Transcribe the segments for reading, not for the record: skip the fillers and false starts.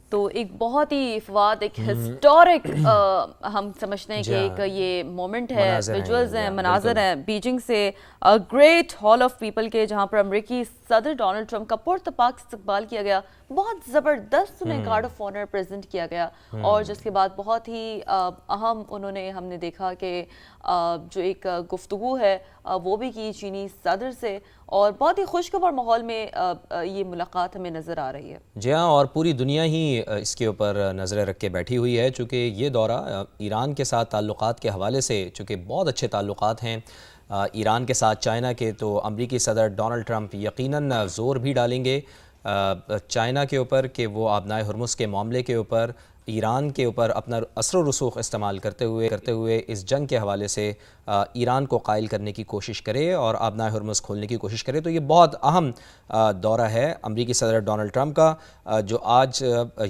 تو ایک بہت ہی فواد ایک ہسٹورک ہم سمجھتے ہیں کہ ایک یہ مومنٹ ہے، ویجولز ہیں، مناظر ہیں بیجنگ سے گریٹ ہال آف پیپل کے، جہاں پر امریکی صدر ڈونلڈ ٹرمپ کا پرتپاک استقبال کیا گیا، بہت زبردست انہیں گارڈ آف آنر پریزنٹ کیا گیا، اور جس کے بعد بہت ہی اہم ہم نے دیکھا کہ جو ایک گفتگو ہے وہ بھی کی چینی صدر سے، اور بہت ہی خوشگوار ماحول میں یہ ملاقات ہمیں نظر آ رہی ہے۔ جی ہاں، اور پوری دنیا ہی اس کے اوپر نظریں رکھ کے بیٹھی ہوئی ہے، چونکہ یہ دورہ ایران کے ساتھ تعلقات کے حوالے سے چونکہ بہت اچھے تعلقات ہیں ایران کے ساتھ چائنا کے، تو امریکی صدر ڈونلڈ ٹرمپ یقیناً زور بھی ڈالیں گے چائنا کے اوپر کہ وہ آبنائے ہرمز کے معاملے کے اوپر ایران کے اوپر اپنا اثر و رسوخ استعمال کرتے ہوئے اس جنگ کے حوالے سے ایران کو قائل کرنے کی کوشش کرے اور آبنائے ہرمز کھولنے کی کوشش کرے۔ تو یہ بہت اہم دورہ ہے امریکی صدر ڈونلڈ ٹرمپ کا، جو آج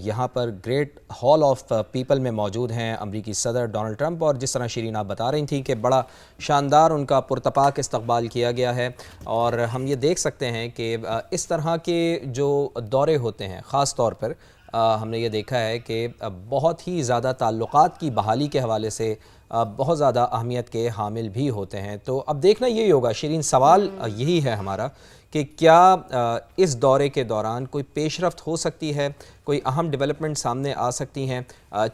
یہاں پر گریٹ ہال آف پیپل میں موجود ہیں امریکی صدر ڈونلڈ ٹرمپ، اور جس طرح شیرین آپ بتا رہی تھیں کہ بڑا شاندار ان کا پرتپاک استقبال کیا گیا ہے، اور ہم یہ دیکھ سکتے ہیں کہ اس طرح کے جو دورے ہوتے ہیں خاص طور پر ہم نے یہ دیکھا ہے کہ بہت ہی زیادہ تعلقات کی بحالی کے حوالے سے بہت زیادہ اہمیت کے حامل بھی ہوتے ہیں۔ تو اب دیکھنا یہی ہوگا شیرین، سوال یہی ہے ہمارا کہ کیا اس دورے کے دوران کوئی پیش رفت ہو سکتی ہے، کوئی اہم ڈیولپمنٹ سامنے آ سکتی ہیں،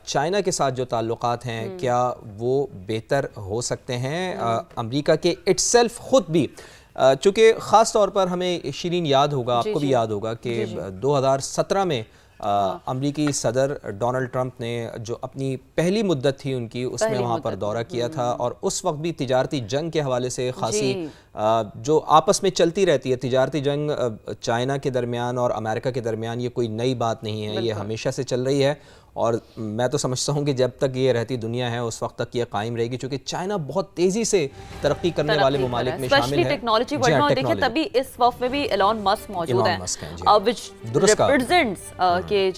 چائنا کے ساتھ جو تعلقات ہیں کیا وہ بہتر ہو سکتے ہیں، امریکہ کے اٹ سیلف خود بھی، چونکہ خاص طور پر ہمیں شیرین یاد ہوگا، آپ کو بھی یاد ہوگا کہ 2017 میں امریکی صدر ڈونلڈ ٹرمپ نے جو اپنی پہلی مدت تھی ان کی، اس میں وہاں پر دورہ کیا تھا، اور اس وقت بھی تجارتی جنگ کے حوالے سے خاصی جو آپس میں چلتی رہتی ہے تجارتی جنگ چائنا کے درمیان اور امریکہ کے درمیان، یہ کوئی نئی بات نہیں ہے، یہ ہمیشہ سے چل رہی ہے، اور میں تو سمجھتا ہوں کہ جب تک یہ رہتی دنیا ہے اس وقت تک یہ قائم رہے گی، چونکہ چائنا بہت تیزی سے ترقی کرنے والے ممالک میں شامل ہے، ٹیکنالوجی ورلڈ میں دیکھیں تبھی اس وقت میں بھی ایلون مسک موجود ہیں، which represents کہ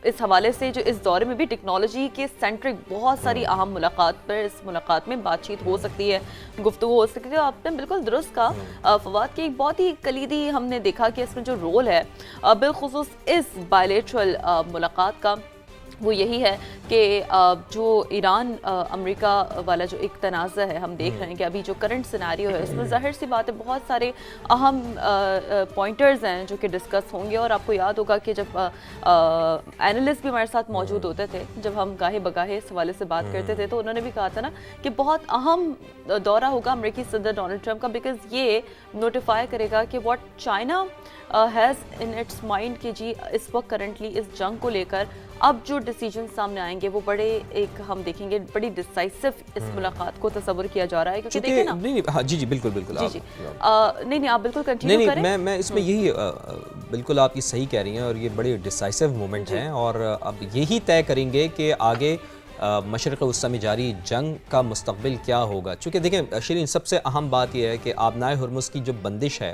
اس حوالے سے جو اس دورے میں بھی ٹیکنالوجی کے سینٹرک بہت ساری اہم ملاقات پر اس ملاقات میں بات چیت ہو سکتی ہے، گفتگو ہو سکتی ہے۔ آپ نے بالکل درست کہا فواد کہ ایک بہت ہی کلیدی ہم نے دیکھا کہ اس میں جو رول ہے بالخصوص اس بائیلیٹرل ملاقات کا، وہ یہی ہے کہ جو ایران امریکہ والا جو ایک تنازع ہے، ہم دیکھ رہے ہیں کہ ابھی جو کرنٹ سیناریو ہے اس میں ظاہر سی بات ہے بہت سارے اہم پوائنٹرز ہیں جو کہ ڈسکس ہوں گے، اور آپ کو یاد ہوگا کہ جب اینالسٹ بھی ہمارے ساتھ موجود ہوتے تھے، جب ہم گاہے بگاہے اس حوالے سے بات کرتے تھے، تو انہوں نے بھی کہا تھا نا کہ بہت اہم دورہ ہوگا امریکی صدر ڈونلڈ ٹرمپ کا، بیکاز یہ نوٹیفائی کرے گا کہ what China has in its mind کہ جی اس وقت کرنٹلی اس جنگ کو لے کر اب جو ڈیسیجن سامنے آئیں گے وہ بڑے ایک ہم دیکھیں گے بڑی ڈیسائسو اس ملاقات کو تصور کیا جا رہا ہے، کیونکہ دیکھیں نا جی بالکل نہیں آپ بالکل کنٹینیو کریں۔ میں اس میں یہی بالکل آپ کی صحیح کہہ رہی ہیں، اور یہ بڑے ڈیسائسو مومنٹ ہیں، اور اب یہی طے کریں گے کہ آگے مشرق وسطی میں جاری جنگ کا مستقبل کیا ہوگا، چونکہ دیکھیں شیرین سب سے اہم بات یہ ہے کہ آبنائے ہرمز کی جو بندش ہے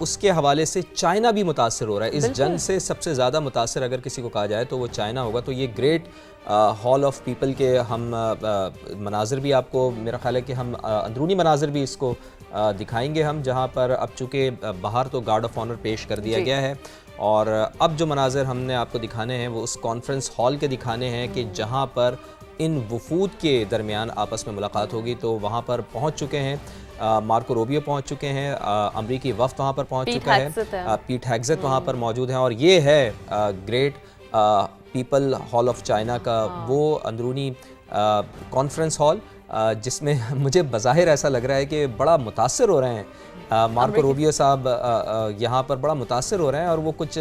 اس کے حوالے سے چائنا بھی متاثر ہو رہا ہے، اس جنگ سے سب سے زیادہ متاثر اگر کسی کو کہا جائے تو وہ چائنا ہوگا۔ تو یہ گریٹ ہال آف پیپل کے ہم مناظر بھی آپ کو میرا خیال ہے کہ ہم اندرونی مناظر بھی اس کو دکھائیں گے ہم، جہاں پر اب چونکہ باہر تو گارڈ آف آنر پیش کر دیا گیا ہے، اور اب جو مناظر ہم نے آپ کو دکھانے ہیں وہ اس کانفرنس ہال کے دکھانے ہیں کہ جہاں پر ان وفود کے درمیان آپس میں ملاقات ہوگی۔ تو وہاں پر پہنچ چکے ہیں مارکو روبیو، پہنچ چکے ہیں امریکی وفد وہاں پر پہنچ چکا ہے، پیٹ ہیگزیت وہاں پر موجود ہیں، اور یہ ہے great people hall of China کا وہ اندرونی کانفرنس ہال جس میں مجھے بظاہر ایسا لگ رہا ہے کہ بڑا متاثر ہو رہے ہیں مارکو روبیو صاحب، یہاں پر بڑا متاثر ہو رہے ہیں، اور وہ کچھ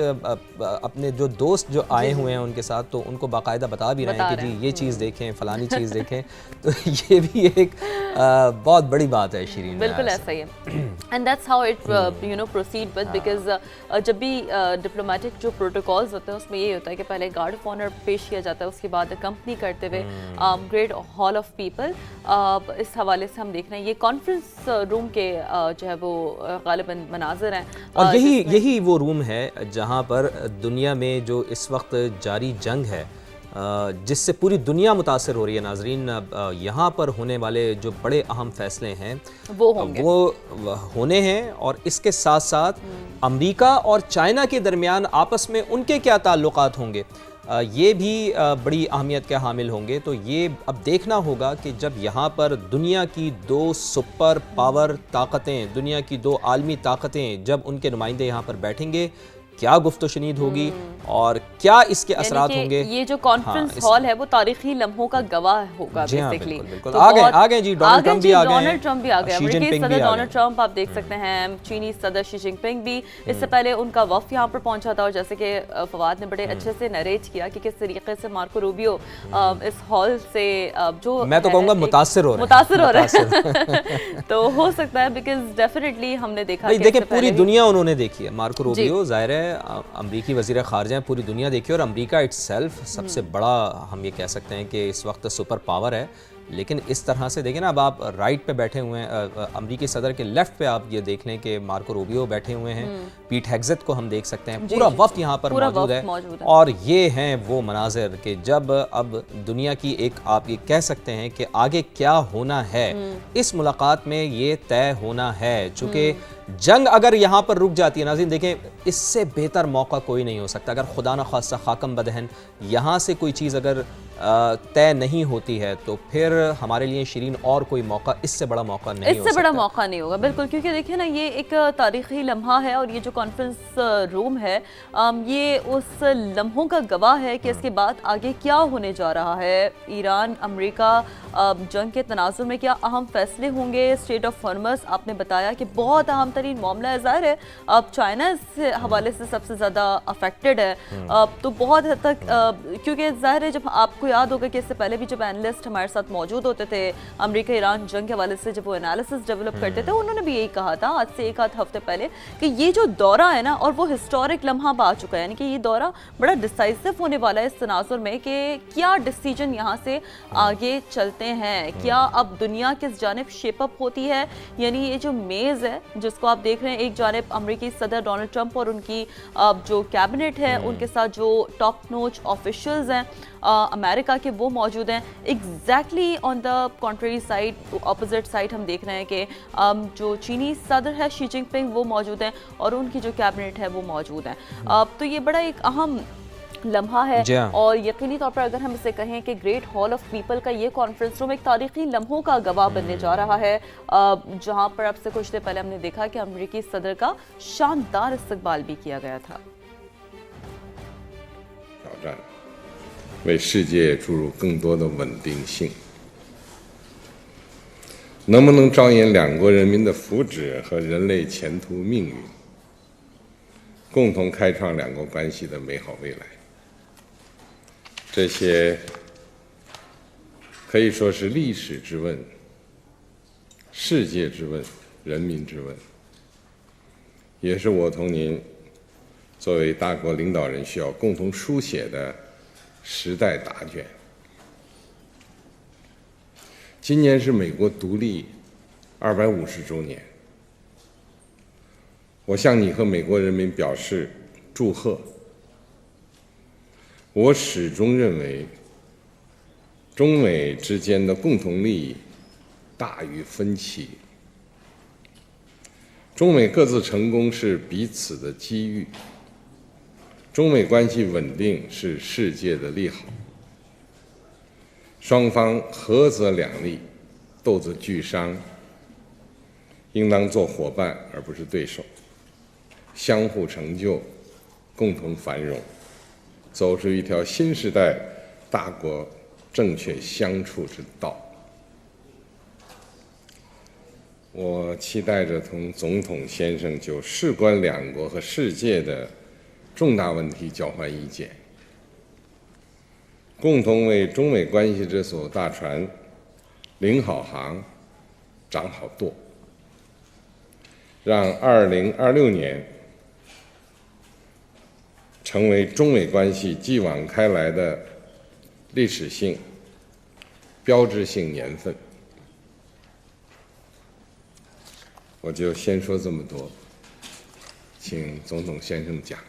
اپنے جو دوست جو آئے ہوئے ہیں ان کے ساتھ تو ان کو باقاعدہ بتا بھی رہے ہیں کہ جی یہ چیز دیکھیں، فلانی چیز دیکھیں، تو یہ بھی ایک بہت بڑی بات ہے شیرین۔ بالکل ایسا ہی ہے، and that's how it proceed with, because جب بھی ڈپلومیٹک جو پروٹوکالز ہوتے ہیں اس میں یہ ہوتا ہے کہ پہلے گارڈ آف آنر پیش کیا جاتا ہے، اس کے بعد اکمپنی کرتے ہوئے گریٹ ہال آف پیپل، اس حوالے سے ہم دیکھ رہے ہیں یہ کانفرنس روم کے جو ہے وہ غالباً مناظر ہیں، اور یہی وہ روم ہے جہاں پر دنیا میں جو اس وقت جاری جنگ ہے جس سے پوری دنیا متاثر ہو رہی ہے ناظرین. یہاں پر ہونے والے جو بڑے اہم فیصلے ہیں وہ ہونے ہیں, اور اس کے ساتھ ساتھ امریکہ اور چائنا کے درمیان آپس میں ان کے کیا تعلقات ہوں گے, یہ بھی بڑی اہمیت کے حامل ہوں گے. تو یہ اب دیکھنا ہوگا کہ جب یہاں پر دنیا کی 2 سپر پاور طاقتیں, دنیا کی 2 عالمی طاقتیں جب ان کے نمائندے یہاں پر بیٹھیں گے, کیا گفت و شنید ہوگی اور کیا اس کے اثرات ہوں گے. یہ جو کانفرنس ہال ہے وہ تاریخی لمحوں کا گواہ ہوگا بیسیکلی. آگئے جی, ڈونلڈ ٹرمپ بھی آ گئے, امریکی صدر ڈونلڈ ٹرمپ آپ دیکھ سکتے ہیں, چینی صدر شی جن پنگ بھی, اس سے پہلے ان کا وفد یہاں پر پہنچا تھا, اور جیسے کہ فواد نے بڑے اچھے سے نریٹ کیا کہ کس طریقے سے مارکو روبیو اس ہال سے جو میں تو کہوں گا متاثر ہو رہے ہیں. تو ہو سکتا ہے بیکاز ڈیفینیٹلی ہم نے دیکھا کہ دیکھیں پوری دنیا انہوں نے دیکھی ہے. مارکو روبیو ظاہر ہے امریکی وزیر خارجہ ہیں, پوری دنیا دیکھی, اور امریکہ اٹ سیلف سب سے بڑا ہم یہ کہہ سکتے ہیں کہ اس وقت سپر پاور ہے. لیکن اس طرح سے دیکھیں نا, اب آپ رائٹ پہ بیٹھے ہوئے ہیں, امریکی صدر کے لیفٹ پہ آپ یہ دیکھ لیں کہ مارکو روبیو بیٹھے ہوئے ہیں, پیٹ ہیگزیت کو ہم دیکھ سکتے ہیں, پورا وفد یہاں پر موجود ہے. اور یہ ہیں وہ مناظر کہ جب اب دنیا کی ایک آپ یہ کہہ سکتے ہیں کہ آگے کیا ہونا ہے, اس ملاقات میں یہ طے ہونا ہے. چونکہ جنگ اگر یہاں پر رک جاتی ہے ناظرین, دیکھیں اس سے بہتر موقع کوئی نہیں ہو سکتا. اگر خدا نخواستہ خاکم بدہن یہاں سے کوئی چیز اگر طے نہیں ہوتی ہے تو پھر ہمارے لیے شیرین اور کوئی موقع اس سے بڑا موقع نہیں ہو سکتا. اس سے بڑا موقع نہیں ہوگا بالکل, کیونکہ دیکھیں نا یہ ایک تاریخی لمحہ ہے, اور یہ جو کانفرنس روم ہے یہ اس لمحوں کا گواہ ہے کہ اس کے بعد آگے کیا ہونے جا رہا ہے. ایران امریکہ جنگ کے تناظر میں کیا اہم فیصلے ہوں گے. اسٹریٹ آف ہارمز آپ نے بتایا کہ بہت اہم ترین معاملہ ہے. ظاہر ہے اب چائنا اس حوالے سے سب سے زیادہ افیکٹڈ ہے, تو بہت حد تک, کیونکہ ظاہر ہے جب آپ کو یاد ہوگا کہ اس سے پہلے بھی جب اینالسٹ ہمارے ساتھ موجود ہوتے تھے امریکہ ایران جنگ کے حوالے سے, جب وہ انالیسس ڈیولپ کرتے تھے, انہوں نے بھی یہی کہا تھا آج سے 1 ہفتے پہلے کہ یہ جو دورہ ہے نا, اور وہ ہسٹورک لمحہ آ چکا ہے, یعنی کہ یہ دورہ بڑا ڈیسائسو ہونے والا ہے اس تناظر میں کہ کیا ڈیسیجن یہاں سے آگے چلتے ہیں, کیا اب دنیا کس جانب شیپ اپ ہوتی ہے. یعنی یہ جو میز ہے جس کو آپ دیکھ رہے ہیں, ایک جانب امریکی صدر ڈونلڈ ٹرمپ اور ان کی جو کیبنٹ ہے, ان کے ساتھ جو ٹاپ نوچ آفیشلز ہیں امریکہ کے, وہ موجود ہیں. Exactly on the country side, opposite side ہم دیکھ رہے ہیں کہ جو چینی صدر ہے شی جن پنگ وہ موجود ہیں, اور ان کی جو کیبنٹ ہے وہ موجود ہیں. تو یہ بڑا ایک اہم لمحہ ہے, اور یقینی طور پر اگر ہم اسے کہیں کہ گریٹ ہال آف پیپل کا یہ کانفرنس روم ایک تاریخی لمحوں کا گواہ بننے جا رہا ہے, جہاں پر اب سے کچھ دیر پہلے ہم نے دیکھا کہ امریکی صدر کا شاندار استقبال بھی کیا گیا تھا. 为世界注入更多的稳定性，能不能着眼两国人民的福祉和人类前途命运，共同开创两国关系的美好未来？这些可以说是历史之问、世界之问、人民之问，也是我同您作为大国领导人需要共同书写的时代答卷。今年是美国独立250周年，我向你和美国人民表示祝贺。我始终认为，中美之间的共同利益大于分歧，中美各自成功是彼此的机遇。中美关系稳定是世界的利好，双方合则两利，斗则俱伤，应当做伙伴而不是对手，相互成就，共同繁荣，走出一条新时代大国正确相处之道。我期待着同总统先生就事关两国和世界的重大问题交换意见，共同为中美关系这艘大船领好航、掌好舵，让2026年成为中美关系继往开来的历史性、标志性年份。我就先说这么多，请总统先生讲。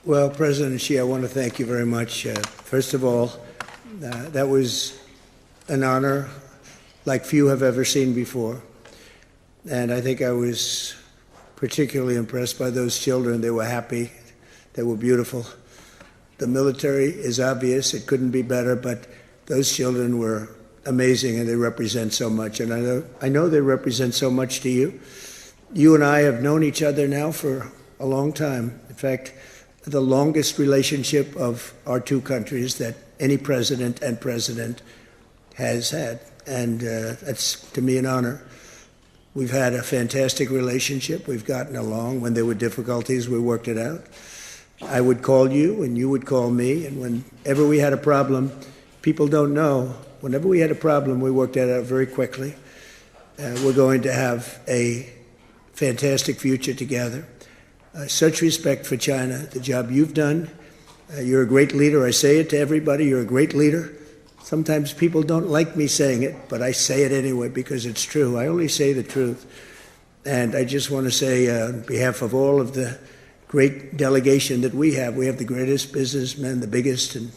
Well, President Xi, I want to thank you very much. First of all, that was an honor like few have ever seen before. And I think I was particularly impressed by those children. They were happy. They were beautiful. The military is obvious. It couldn't be better, but those children were amazing, and they represent so much. And I know they represent so much to you. You and I have known each other now for a long time. In fact, the longest relationship of our two countries that any president has had. And that's, to me, an honor. We've had a fantastic relationship. We've gotten along. When there were difficulties, we worked it out. I would call you, and you would call me. And whenever we had a problem, people don't know, whenever we had a problem, we worked it out very quickly. We're going to have a fantastic future together. Such respect for China, the job you've done. You're a great leader. I say it to everybody. You're a great leader. Sometimes people don't like me saying it, but I say it anyway because it's true. I only say the truth. And I just want to say, on behalf of all of the great delegation that we have the greatest businessmen, the biggest, and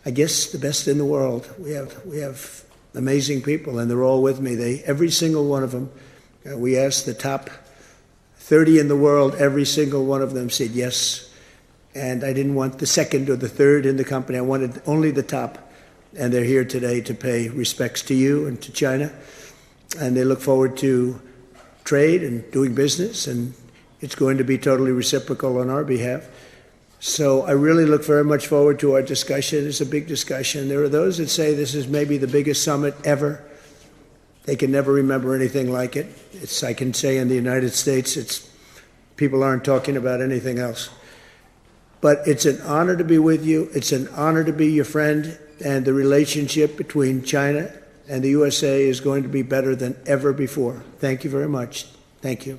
I guess the best in the world. We have amazing people, and they're all with me. Every single one of them, we asked the top 30 in the world, every single one of them said yes. And I didn't want the second or the third in the company. I wanted only the top. And they're here today to pay respects to you and to China. And they look forward to trade and doing business. And it's going to be totally reciprocal on our behalf. So I really look very much forward to our discussion. It's a big discussion. There are those that say this is maybe the biggest summit ever. They can never remember anything like it. I can say in the United States, people aren't talking about anything else. But it's an honor to be with you. It's an honor to be your friend. And the relationship between China and the USA is going to be better than ever before. Thank you very much. Thank you.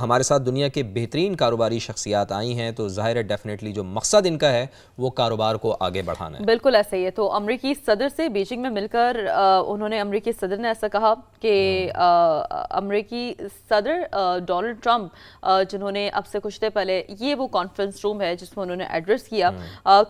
ہمارے ساتھ دنیا کے بہترین کاروباری شخصیات آئی ہیں تو ظاہر ہے ڈیفینیٹلی جو مقصد ان کا ہے وہ کاروبار کو آگے بڑھانا ہے. بالکل ایسا ہی ہے. تو امریکی صدر سے بیجنگ میں مل کر انہوں نے امریکی صدر نے ایسا کہا کہ امریکی صدر ڈونلڈ ٹرمپ جنہوں نے اب سے کچھ دیر پہلے یہ وہ کانفرنس روم ہے جس میں انہوں نے ایڈریس کیا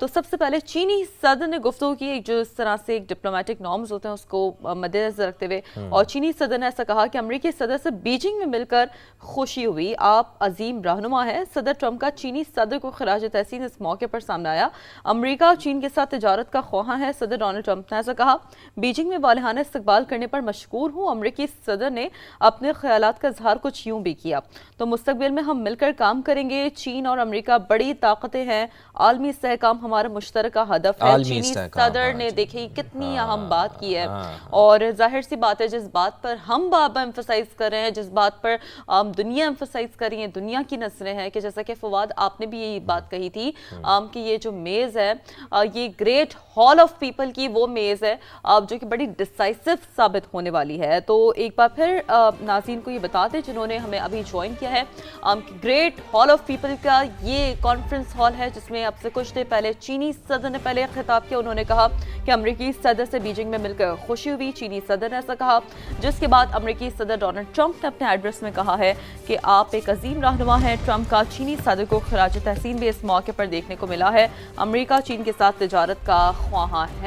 تو سب سے پہلے چینی صدر نے گفتگو کی جو اس طرح سے ایک ڈپلومیٹک نارمز ہوتے ہیں اس کو مد نظر رکھتے ہوئے, اور چینی صدر نے ایسا کہا کہ امریکی صدر سے بیجنگ میں مل کر خوشی ہوئی, آپ عظیم رہنما ہیں. صدر ٹرمپ کا چینی صدر کو خراج تحسین اس موقع پر سامنے آیا. امریکہ چین کے ساتھ تجارت کا خواہاں ہے. صدر ڈونلڈ ٹرمپ نے ایسا کہا, بیجنگ میں والہانہ استقبال کرنے پر مشکور ہوں. امریکی صدر نے اپنے خیالات کا اظہار کچھ یوں بھی کیا, تو مستقبل میں ہم مل کر کام کریں گے. چین اور امریکہ بڑی طاقتیں ہیں, عالمی استحکام ہمارا مشترکہ ہدف ہے. چینی صدر نے دیکھیں کتنی اہم بات کی ہے, اور ظاہر سی بات ہے جس بات پر ہم بابا ایمفسائز کر رہے ہیں, جس بات پر دنیا ایمفسائز کر رہی ہے, دنیا کی نظریں ہیں کہ جیسا کہ فواد آپ نے بھی یہی بات کہی تھی کہ یہ جو میز ہے یہ گریٹ ہال آف پیپل کی وہ میز ہے جو کہ بڑی ڈیسائسو ثابت ہونے والی ہے. تو ایک بار پھر ناظرین کو یہ بتاتے جنہوں نے ہمیں ابھی جوائن کیا ہے, گریٹ ہال آف پیپل کا یہ کانفرنس ہال ہے جس میں اب سے کچھ دیر پہلے چینی صدر نے پہلے خطاب کیا. انہوں نے کہا کہ امریکی صدر سے بیجنگ میں مل کر خوشی ہوئی. چینی صدر نے ایسا کہا, جس کے بعد امریکی صدر ڈونلڈ ٹرمپ نے اپنے ایڈریس میں کہا ہے کہ آپ ایک عظیم رہنما ہیں. ٹرمپ کا چینی صدر کو خراج تحسین بھی اس موقع پر دیکھنے کو ملا ہے. امریکہ چین کے ساتھ تجارت کا خواہاں ہے.